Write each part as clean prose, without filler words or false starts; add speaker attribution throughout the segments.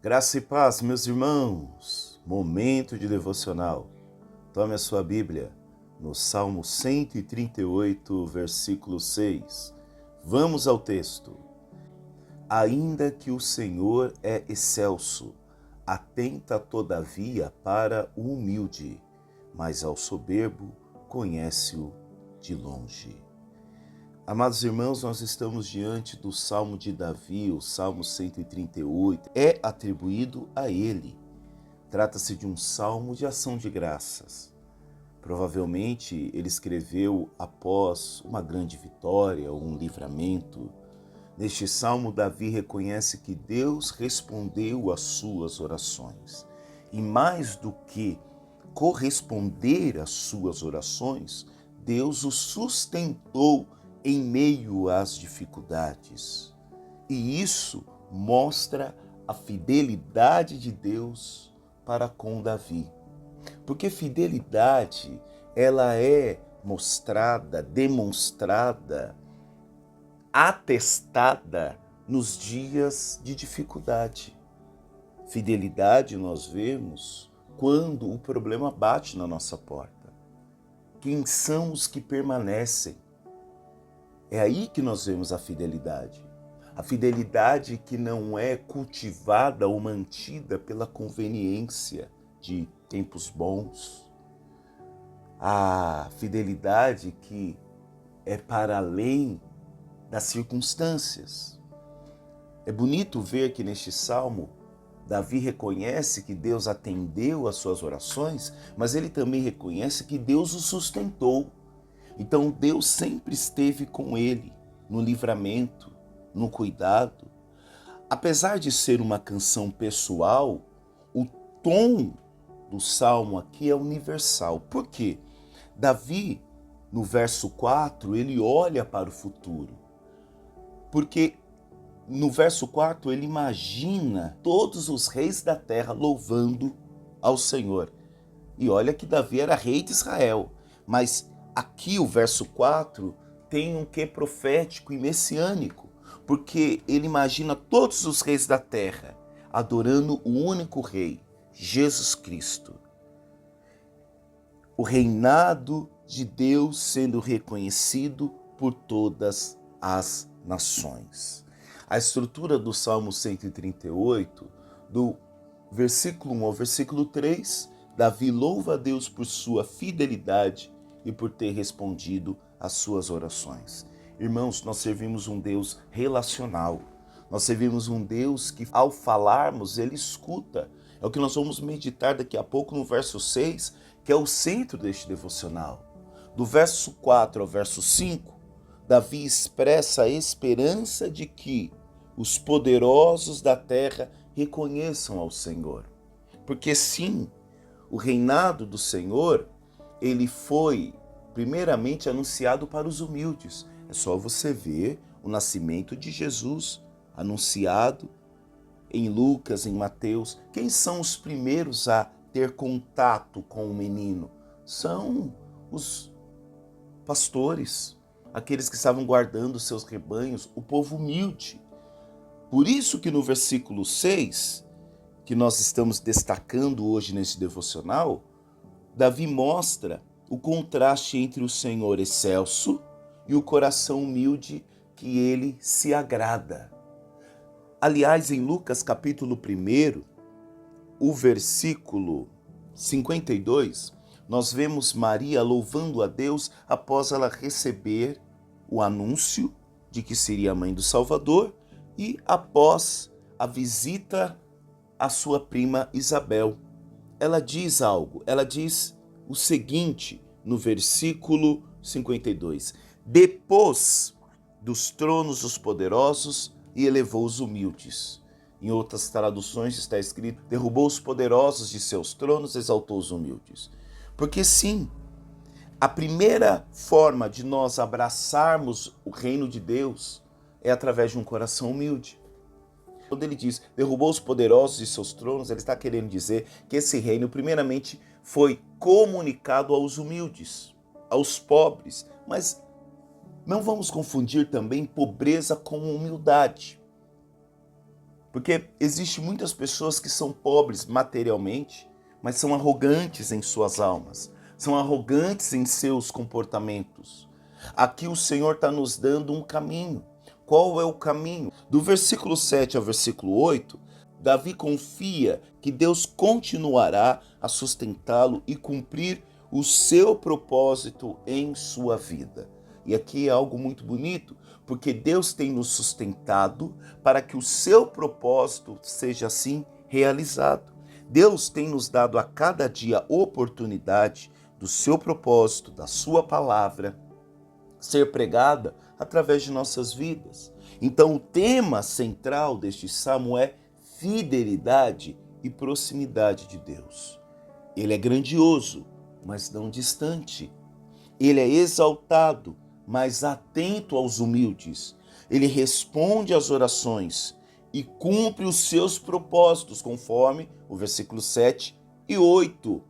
Speaker 1: Graça e paz, meus irmãos. Momento de devocional. Tome a sua Bíblia no Salmo 138, versículo 6. Vamos ao texto. Ainda que o Senhor é excelso, atenta todavia para o humilde, mas ao soberbo conhece-o de longe. Amados irmãos, nós estamos diante do Salmo de Davi, o Salmo 138, é atribuído a ele. Trata-se de um salmo de ação de graças. Provavelmente ele escreveu após uma grande vitória ou um livramento. Neste salmo, Davi reconhece que Deus respondeu às suas orações. E mais do que corresponder às suas orações, Deus o sustentou em meio às dificuldades. E isso mostra a fidelidade de Deus para com Davi. Porque fidelidade, ela é mostrada, demonstrada, atestada nos dias de dificuldade. Fidelidade nós vemos quando o problema bate na nossa porta. Quem são os que permanecem? É aí que nós vemos a fidelidade. A fidelidade que não é cultivada ou mantida pela conveniência de tempos bons. A fidelidade que é para além das circunstâncias. É bonito ver que neste salmo, Davi reconhece que Deus atendeu às suas orações, mas ele também reconhece que Deus o sustentou. Então Deus sempre esteve com ele, no livramento, no cuidado. Apesar de ser uma canção pessoal, o tom do salmo aqui é universal. Por quê? Davi, no verso 4, ele olha para o futuro. Porque no verso 4 ele imagina todos os reis da terra louvando ao Senhor. E olha que Davi era rei de Israel, mas aqui o verso 4 tem um quê profético e messiânico, porque ele imagina todos os reis da terra adorando o único rei, Jesus Cristo. O reinado de Deus sendo reconhecido por todas as nações. A estrutura do Salmo 138, do versículo 1 ao versículo 3, Davi louva a Deus por sua fidelidade e por ter respondido às suas orações. Irmãos, nós servimos um Deus relacional. Nós servimos um Deus que, ao falarmos, Ele escuta. É o que nós vamos meditar daqui a pouco no verso 6, que é o centro deste devocional. Do verso 4 ao verso 5, Davi expressa a esperança de que os poderosos da terra reconheçam ao Senhor. Porque sim, o reinado do Senhor, ele foi primeiramente anunciado para os humildes. É só você ver o nascimento de Jesus anunciado em Lucas, em Mateus. Quem são os primeiros a ter contato com o menino? São os pastores, aqueles que estavam guardando seus rebanhos, o povo humilde. Por isso que no versículo 6, que nós estamos destacando hoje nesse devocional, Davi mostra o contraste entre o Senhor excelso e o coração humilde que ele se agrada. Aliás, em Lucas capítulo 1, o versículo 52, nós vemos Maria louvando a Deus após ela receber o anúncio de que seria a mãe do Salvador e após a visita à sua prima Isabel. Ela diz algo, ela diz o seguinte no versículo 52: depôs dos tronos os poderosos e elevou os humildes. Em outras traduções está escrito: derrubou os poderosos de seus tronos, exaltou os humildes. Porque sim, a primeira forma de nós abraçarmos o reino de Deus é através de um coração humilde. Quando ele diz, derrubou os poderosos de seus tronos, ele está querendo dizer que esse reino, primeiramente, foi comunicado aos humildes, aos pobres. Mas não vamos confundir também pobreza com humildade. Porque existe muitas pessoas que são pobres materialmente, mas são arrogantes em suas almas, são arrogantes em seus comportamentos. Aqui o Senhor está nos dando um caminho. Qual é o caminho? Do versículo 7 ao versículo 8, Davi confia que Deus continuará a sustentá-lo e cumprir o seu propósito em sua vida. E aqui é algo muito bonito, porque Deus tem nos sustentado para que o seu propósito seja assim realizado. Deus tem nos dado a cada dia oportunidade do seu propósito, da sua palavra, ser pregada através de nossas vidas. Então o tema central deste salmo é fidelidade e proximidade de Deus. Ele é grandioso, mas não distante. Ele é exaltado, mas atento aos humildes. Ele responde às orações e cumpre os seus propósitos, conforme o versículo 7 e 8.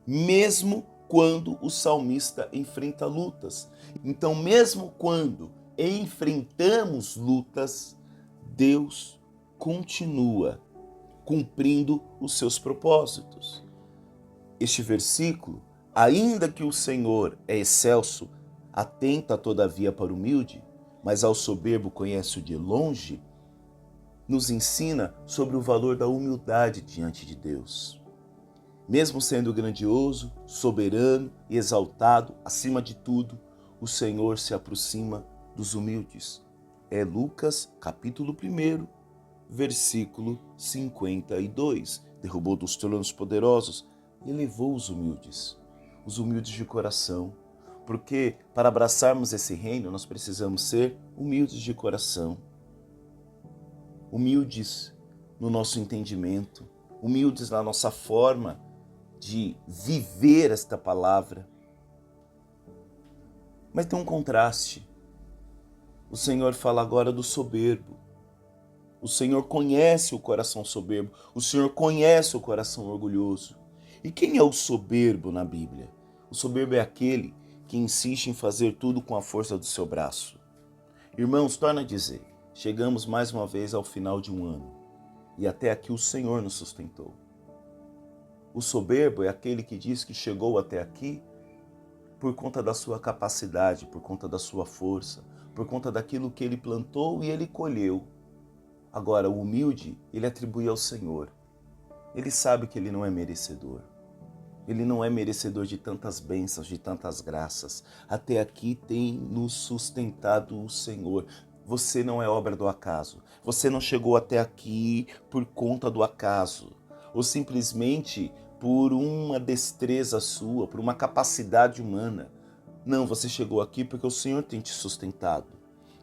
Speaker 1: Mesmo quando o salmista enfrenta lutas. Então, mesmo quando enfrentamos lutas, Deus continua cumprindo os seus propósitos. Este versículo, ainda que o Senhor é excelso, atenta todavia para o humilde, mas ao soberbo conhece de longe, nos ensina sobre o valor da humildade diante de Deus. Mesmo sendo grandioso, soberano e exaltado, acima de tudo, o Senhor se aproxima dos humildes. É Lucas, capítulo 1, versículo 52. Derrubou dos tronos poderosos e elevou os humildes de coração. Porque para abraçarmos esse reino, nós precisamos ser humildes de coração. Humildes no nosso entendimento, humildes na nossa forma de viver esta palavra. Mas tem um contraste. O Senhor fala agora do soberbo. O Senhor conhece o coração soberbo. O Senhor conhece o coração orgulhoso. E quem é o soberbo na Bíblia? O soberbo é aquele que insiste em fazer tudo com a força do seu braço. Irmãos, torna a dizer, chegamos mais uma vez ao final de um ano. E até aqui o Senhor nos sustentou. O soberbo é aquele que diz que chegou até aqui por conta da sua capacidade, por conta da sua força, por conta daquilo que ele plantou e ele colheu. Agora, o humilde, ele atribui ao Senhor. Ele sabe que ele não é merecedor. Ele não é merecedor de tantas bênçãos, de tantas graças. Até aqui tem nos sustentado o Senhor. Você não é obra do acaso. Você não chegou até aqui por conta do acaso. Ou simplesmente por uma destreza sua, por uma capacidade humana. Não, você chegou aqui porque o Senhor tem te sustentado.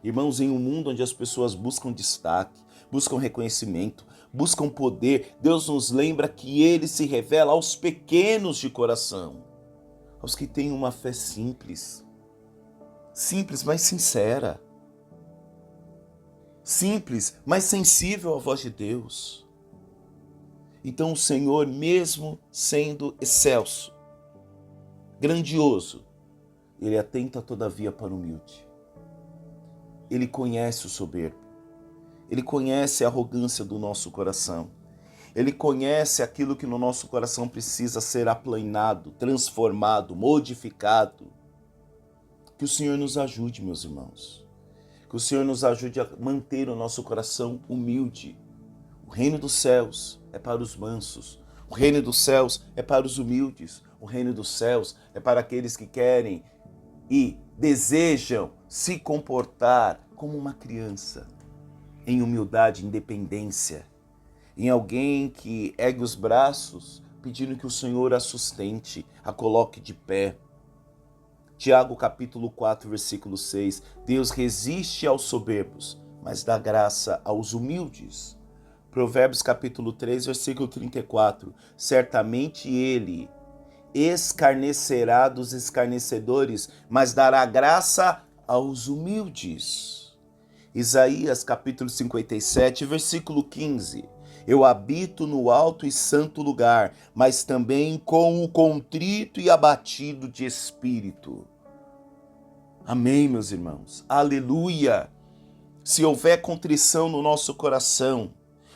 Speaker 1: Irmãos, em um mundo onde as pessoas buscam destaque, buscam reconhecimento, buscam poder, Deus nos lembra que Ele se revela aos pequenos de coração, aos que têm uma fé simples, mas sincera, simples, mas sensível à voz de Deus. Então o Senhor, mesmo sendo excelso, grandioso, Ele atenta todavia para o humilde. Ele conhece o soberbo. Ele conhece a arrogância do nosso coração. Ele conhece aquilo que no nosso coração precisa ser aplanado, transformado, modificado. Que o Senhor nos ajude, meus irmãos. Que o Senhor nos ajude a manter o nosso coração humilde. O reino dos céus é para os mansos. O reino dos céus é para os humildes. O reino dos céus é para aqueles que querem e desejam se comportar como uma criança, em humildade, independência, em alguém que ergue os braços, pedindo que o Senhor a sustente, a coloque de pé. Tiago capítulo 4, versículo 6, Deus resiste aos soberbos, mas dá graça aos humildes. Provérbios capítulo 3, versículo 34, certamente Ele escarnecerá dos escarnecedores, mas dará graça aos humildes. Isaías capítulo 57, versículo 15. Eu habito no alto e santo lugar, mas também com o contrito e abatido de espírito. Amém, meus irmãos. Aleluia! se houver contrição no nosso coração,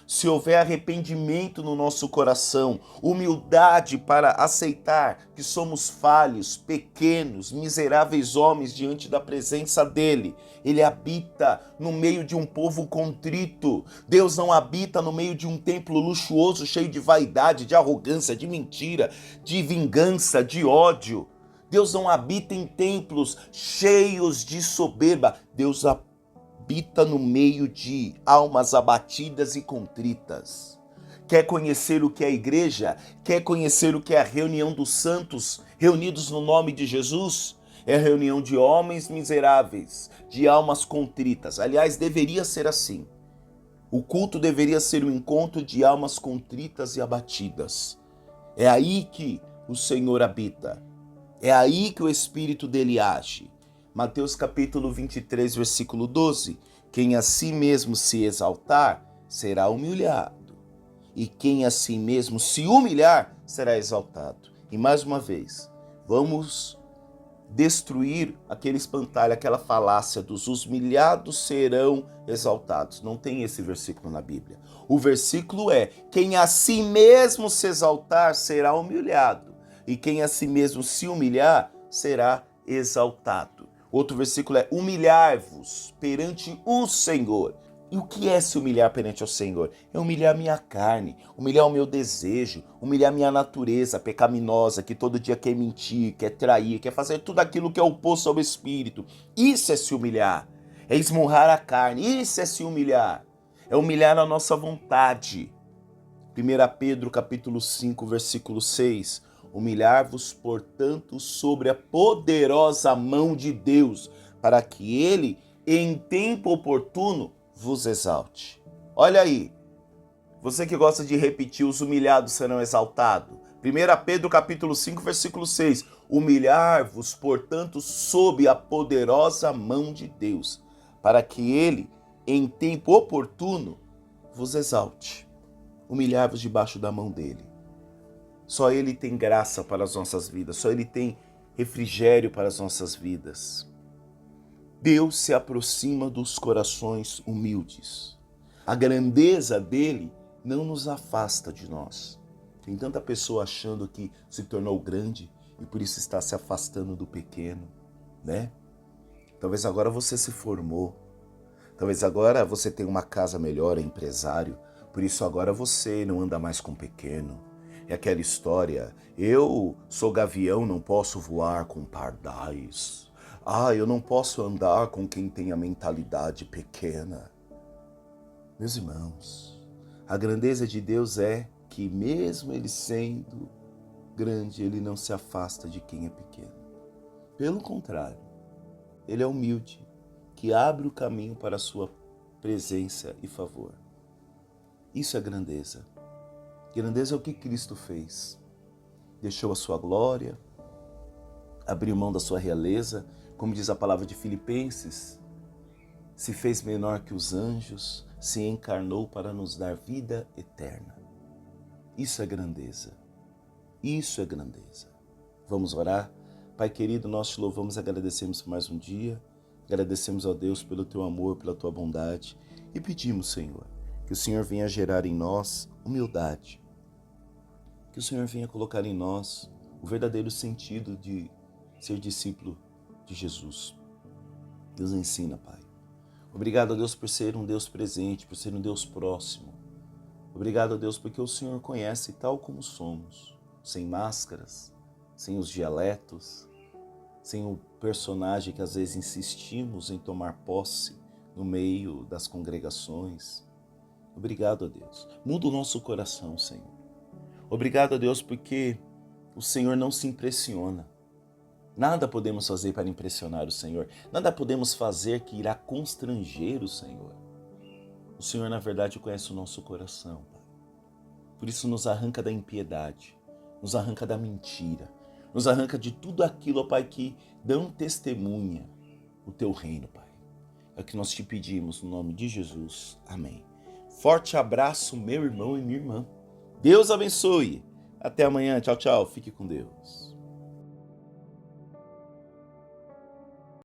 Speaker 1: se houver arrependimento no nosso coração, humildade para aceitar que somos falhos, pequenos, miseráveis homens diante da presença dele, ele habita no meio de um povo contrito. Deus não habita no meio de um templo luxuoso, cheio de vaidade, de arrogância, de mentira, de vingança, de ódio. Deus não habita em templos cheios de soberba. Deus habita no meio de almas abatidas e contritas. Quer conhecer o que é a igreja? Quer conhecer o que é a reunião dos santos reunidos no nome de Jesus? É a reunião de homens miseráveis, de almas contritas. Aliás, deveria ser assim. O culto deveria ser um encontro de almas contritas e abatidas. É aí que o Senhor habita. É aí que o Espírito dele age. Mateus capítulo 23, versículo 12. Quem a si mesmo se exaltar, será humilhado. E quem a si mesmo se humilhar, será exaltado. E mais uma vez, vamos destruir aquele espantalho, aquela falácia dos humilhados serão exaltados. Não tem esse versículo na Bíblia. O versículo é: quem a si mesmo se exaltar, será humilhado. E quem a si mesmo se humilhar, será exaltado. Outro versículo é: humilhar-vos perante o Senhor. E o que é se humilhar perante o Senhor? É humilhar minha carne, humilhar o meu desejo, humilhar minha natureza pecaminosa, que todo dia quer mentir, quer trair, quer fazer tudo aquilo que é oposto ao Espírito. Isso é se humilhar, é esmurrar a carne, isso é se humilhar, é humilhar a nossa vontade. 1 Pedro capítulo 5, versículo 6, humilhar-vos, portanto, sobre a poderosa mão de Deus, para que ele, em tempo oportuno, vos exalte. Olha aí, você que gosta de repetir, os humilhados serão exaltados. 1 Pedro capítulo 5, versículo 6, humilhar-vos, portanto, sob a poderosa mão de Deus, para que ele, em tempo oportuno, vos exalte. Humilhar-vos debaixo da mão dele. Só ele tem graça para as nossas vidas, só ele tem refrigério para as nossas vidas. Deus se aproxima dos corações humildes. A grandeza dele não nos afasta de nós. Tem tanta pessoa achando que se tornou grande e por isso está se afastando do pequeno, né? Talvez agora você se formou. Talvez agora você tenha uma casa melhor, é empresário. Por isso agora você não anda mais com o pequeno. É aquela história: eu sou gavião, não posso voar com pardais. Eu não posso andar com quem tem a mentalidade pequena. Meus irmãos, a grandeza de Deus é que mesmo ele sendo grande, ele não se afasta de quem é pequeno. Pelo contrário, ele é humilde, que abre o caminho para a sua presença e favor. Isso é grandeza. Grandeza é o que Cristo fez. Deixou a sua glória, abriu mão da sua realeza, como diz a palavra de Filipenses, se fez menor que os anjos, se encarnou para nos dar vida eterna. Isso é grandeza. Isso é grandeza. Vamos orar? Pai querido, nós te louvamos e agradecemos por mais um dia. Agradecemos a Deus pelo teu amor, pela tua bondade. E pedimos, Senhor, que o Senhor venha gerar em nós humildade. Que o Senhor venha colocar em nós o verdadeiro sentido de ser discípulo de Jesus. Deus ensina, Pai. Obrigado a Deus por ser um Deus presente, por ser um Deus próximo. Obrigado a Deus porque o Senhor conhece tal como somos, sem máscaras, sem os dialetos, sem o personagem que às vezes insistimos em tomar posse no meio das congregações. Obrigado a Deus. Muda o nosso coração, Senhor. Obrigado a Deus porque o Senhor não se impressiona. Nada podemos fazer para impressionar o Senhor. Nada podemos fazer que irá constranger o Senhor. O Senhor, na verdade, conhece o nosso coração, Pai. Por isso nos arranca da impiedade, nos arranca da mentira, nos arranca de tudo aquilo, ó Pai, que dão testemunha o Teu reino, Pai. É o que nós te pedimos no nome de Jesus. Amém. Forte abraço, meu irmão e minha irmã. Deus abençoe. Até amanhã. Tchau, tchau. Fique com Deus.